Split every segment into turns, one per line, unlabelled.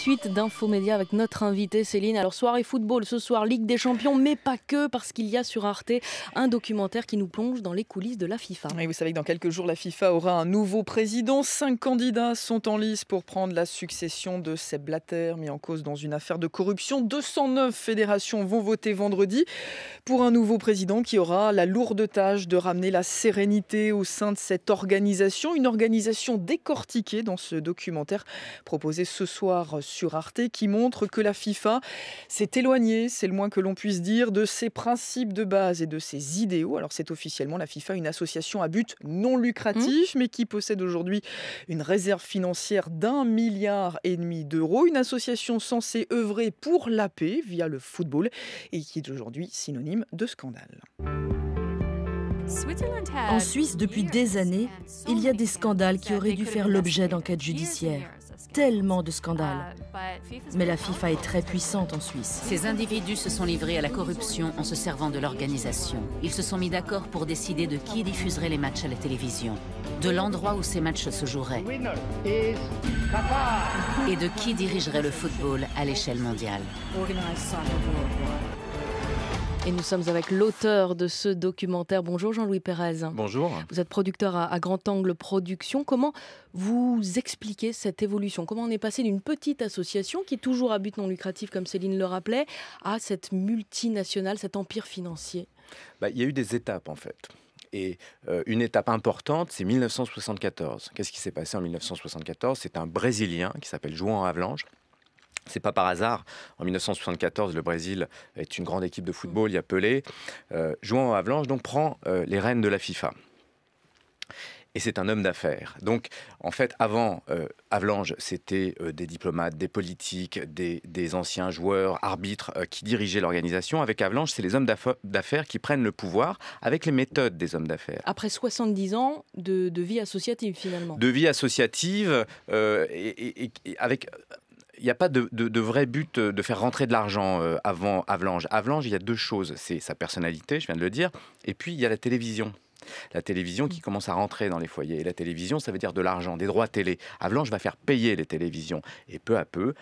suite d'Infomédia avec notre invitée Céline. Alors soirée football ce soir, Ligue des Champions, mais pas que, parce qu'il y a sur Arte un documentaire qui nous plonge dans les coulisses de la FIFA.
Et vous savez que dans quelques jours, la FIFA aura un nouveau président. 5 candidats sont en lice pour prendre la succession de Sepp Blatter, mis en cause dans une affaire de corruption. 209 fédérations vont voter vendredi pour un nouveau président qui aura la lourde tâche de ramener la sérénité au sein de cette organisation. Une organisation décortiquée dans ce documentaire proposé ce soir sur Arte, qui montre que la FIFA s'est éloignée, c'est le moins que l'on puisse dire, de ses principes de base et de ses idéaux. Alors c'est officiellement la FIFA une association à but non lucratif, mais qui possède aujourd'hui une réserve financière d'1,5 milliard d'euros. Une association censée œuvrer pour la paix via le football et qui est aujourd'hui synonyme de scandale.
En Suisse, depuis des années, il y a des scandales qui auraient dû faire l'objet d'enquêtes judiciaires. Tellement de scandales. Mais la FIFA est très puissante en Suisse.
Ces individus se sont livrés à la corruption en se servant de l'organisation. Ils se sont mis d'accord pour décider de qui diffuserait les matchs à la télévision, de l'endroit où ces matchs se joueraient et de qui dirigerait le football à l'échelle mondiale.
Et nous sommes avec l'auteur de ce documentaire. Bonjour Jean-Louis Pérez.
Bonjour.
Vous êtes producteur à Grand Angle Production. Comment vous expliquez cette évolution? Comment on est passé d'une petite association qui est toujours à but non lucratif, comme Céline le rappelait, à cette multinationale, cet empire financier?
Il y a eu des étapes en fait. Et une étape importante, c'est 1974. Qu'est-ce qui s'est passé en 1974? C'est un Brésilien qui s'appelle João Havelange. C'est pas par hasard. En 1974, le Brésil est une grande équipe de football, il y a Pelé. João Havelange donc prend les rênes de la FIFA. Et c'est un homme d'affaires. Donc, en fait, avant Havelange, c'était des diplomates, des politiques, des anciens joueurs, arbitres qui dirigeaient l'organisation. Avec Havelange, c'est les hommes d'affaires qui prennent le pouvoir avec les méthodes des hommes d'affaires.
Après 70 ans de vie associative, finalement.
De vie associative, et avec... Il n'y a pas de vrai but de faire rentrer de l'argent avant Havelange. Havelange, il y a deux choses. C'est sa personnalité, je viens de le dire, et puis il y a la télévision. La télévision qui commence à rentrer dans les foyers. Et la télévision, ça veut dire de l'argent, des droits télé. Havelange va faire payer les télévisions. Et peu à peu,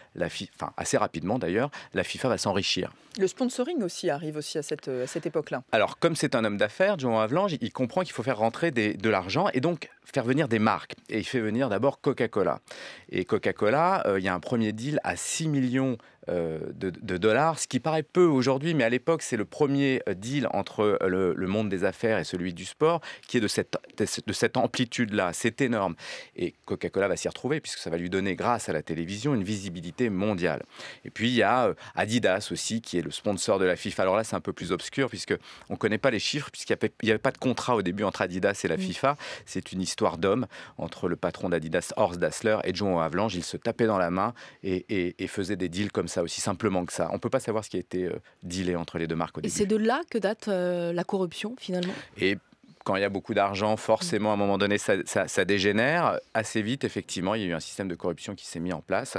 assez rapidement d'ailleurs, la FIFA va s'enrichir.
Le sponsoring aussi arrive aussi à cette époque-là.
Alors, comme c'est un homme d'affaires, João Havelange, il comprend qu'il faut faire rentrer de l'argent et donc faire venir des marques. Et il fait venir d'abord Coca-Cola. Et Coca-Cola, il y a un premier deal à 6 millions de dollars, ce qui paraît peu aujourd'hui, mais à l'époque, c'est le premier deal entre le monde des affaires et celui du sport, qui est de cette amplitude-là. C'est énorme. Et Coca-Cola va s'y retrouver, puisque ça va lui donner, grâce à la télévision, une visibilité mondiale. Et puis, il y a Adidas aussi, qui est le sponsor de la FIFA. Alors là, c'est un peu plus obscur, puisqu'on ne connaît pas les chiffres, puisqu'il n'y avait pas de contrat au début entre Adidas et la FIFA. C'est une histoire d'homme entre le patron d'Adidas, Horst Dassler, et João Havelange. Ils se tapaient dans la main et faisaient des deals comme ça, aussi simplement que ça. On ne peut pas savoir ce qui a été dealé entre les deux marques au début.
Et c'est de là que date la corruption, finalement?
Et quand il y a beaucoup d'argent, forcément, à un moment donné, ça dégénère. Assez vite, effectivement, il y a eu un système de corruption qui s'est mis en place.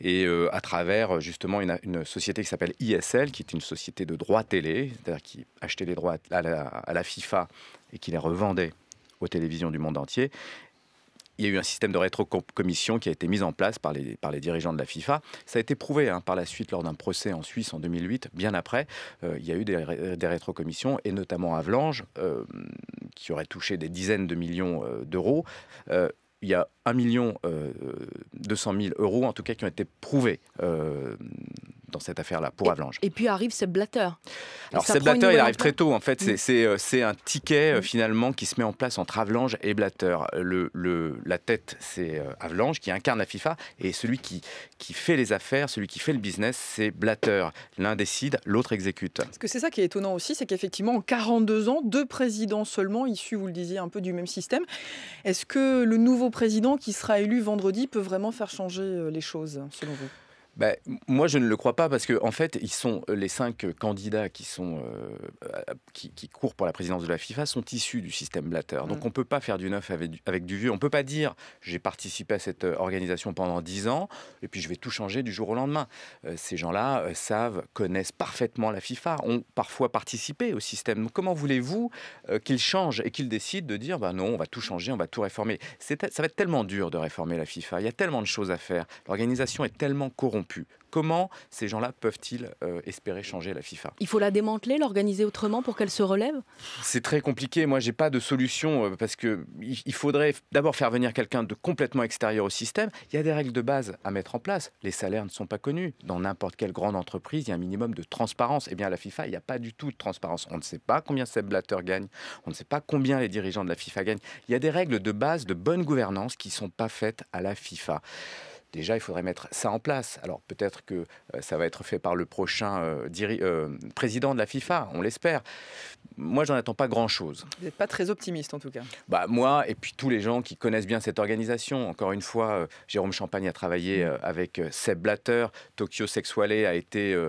Et à travers, justement, une société qui s'appelle ISL, qui est une société de droits télé, c'est-à-dire qui achetait les droits à la FIFA et qui les revendait aux télévisions du monde entier. Il y a eu un système de rétrocommission qui a été mis en place par les dirigeants de la FIFA. Ça a été prouvé par la suite lors d'un procès en Suisse en 2008, bien après. Il y a eu des rétrocommissions, et notamment Havelange, qui aurait touché des dizaines de millions d'euros. Il y a 1,2 million d'euros, en tout cas, qui ont été prouvés dans cette affaire-là, pour Havelange.
Et puis arrive Sepp Blatter.
Alors Sepp Blatter, il arrive très tôt, en fait. C'est un ticket, finalement, qui se met en place entre Havelange et Blatter. La tête, c'est Havelange, qui incarne la FIFA, et celui qui fait les affaires, celui qui fait le business, c'est Blatter. L'un décide, l'autre exécute.
Parce que c'est ça qui est étonnant aussi, c'est qu'effectivement, en 42 ans, 2 présidents seulement, issus, vous le disiez, un peu du même système. Est-ce que le nouveau président qui sera élu vendredi peut vraiment faire changer les choses, selon vous?
Moi, je ne le crois pas parce que, en fait, ils sont les 5 candidats qui courent pour la présidence de la FIFA sont issus du système Blatter. Donc, on ne peut pas faire du neuf avec du vieux. On ne peut pas dire j'ai participé à cette organisation pendant 10 ans et puis je vais tout changer du jour au lendemain. Ces gens-là connaissent parfaitement la FIFA, ont parfois participé au système. Comment voulez-vous qu'ils changent et qu'ils décident de dire non, on va tout changer, on va tout réformer. Ça va être tellement dur de réformer la FIFA. Il y a tellement de choses à faire. L'organisation est tellement corrompue. Comment ces gens-là peuvent-ils espérer changer la FIFA?
Il faut la démanteler, l'organiser autrement pour qu'elle se relève? C'est
très compliqué. Moi, j'ai pas de solution parce qu'il faudrait d'abord faire venir quelqu'un de complètement extérieur au système. Il y a des règles de base à mettre en place. Les salaires ne sont pas connus. Dans n'importe quelle grande entreprise, il y a un minimum de transparence. Eh bien, à la FIFA, il n'y a pas du tout de transparence. On ne sait pas combien Sepp Blatter gagne. On ne sait pas combien les dirigeants de la FIFA gagnent. Il y a des règles de base de bonne gouvernance qui ne sont pas faites à la FIFA. Déjà, il faudrait mettre ça en place. Alors peut-être que ça va être fait par le prochain président de la FIFA, on l'espère. Moi, j'en attends pas grand-chose.
Vous n'êtes pas très optimiste en tout cas.
Moi et puis tous les gens qui connaissent bien cette organisation. Encore une fois, Jérôme Champagne a travaillé avec Sepp Blatter. Tokyo Sexuale a été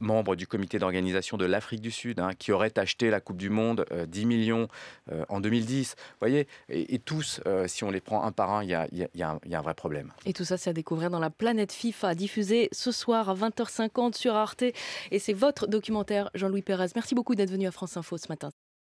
membre du comité d'organisation de l'Afrique du Sud, qui aurait acheté la Coupe du Monde 10 millions en 2010. Vous voyez, et tous, si on les prend un par un, il y a un vrai problème.
Et tout ça, c'est à découvrir dans la planète FIFA, diffusée ce soir à 20h50 sur Arte. Et c'est votre documentaire, Jean-Louis Pérez. Merci beaucoup d'être venu à France Info ce matin.